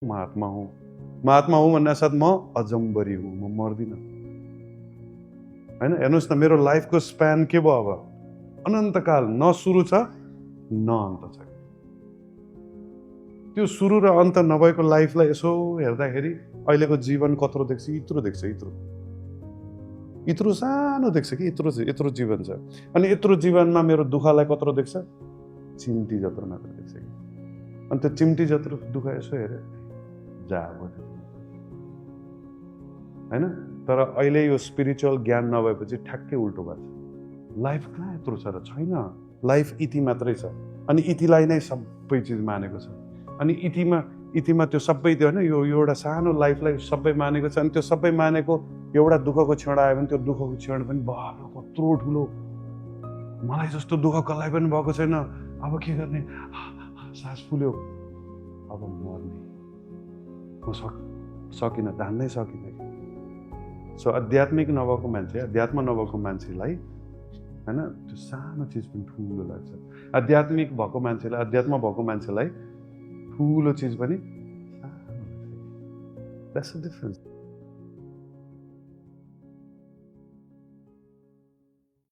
महात्मा हुँ। महात्मा हुँ भन्ने साथ म अजम्बरी हुँ, म मर्दिनँ। हैन? हेर्नुहोस् न मेरो लाइफको स्प्यान के भयो अब? अनन्तकाल, न सुरु छ, न अन्त छ। त्यो सुरु र अन्त नभएको लाइफलाई यसो हेर्दाखेरि अहिलेको जीवन कत्रो देख्छ? यत्रो देख्छ, यत्रो। यत्रो सानो देख्छ कि यत्रो जीवन छ। अनि यत्रो जीवनमा मेरो दुःखलाई कत्रो देख्छ? चिम्टी जत्रो मात्र देख्छ कि। अनि त्यो चिम्टी जत्रो दुःख यसो हेऱ्यो, जा भयो। हैन? तर अहिले यो स्पिरिचुअल ज्ञान नभएपछि ठ्याक्कै उल्टो भएको छ। लाइफ कहाँ यत्रो छ र? छैन। लाइफ इति मात्रै छ। अनि इतिलाई नै सबै चिज मानेको छ। अनि इतिमा त्यो सबै त्यो होइन, यो एउटा सानो लाइफलाई सबै मानेको छ। अनि त्यो सबै मानेको एउटा दुःखको क्षण आयो भने त्यो दुःखको क्षण पनि बाबा कत्रो ठुलो। मलाई जस्तो दुःख कसलाई पनि भएको छैन। अब के गर्ने? सास फुल्यो। अब मर्ने। म सकिनँ, धान्नै सकिनँ। सो आध्यात्मिक नभएको मान्छे, अध्यात्म नभएको मान्छेलाई हैन, त्यो सानो चिज पनि ठुलो लाग्छ। आध्यात्मिक भएको मान्छेलाई, अध्यात्म भएको मान्छेलाई ठुलो चिज पनि सानो लाग्छ। That's the difference.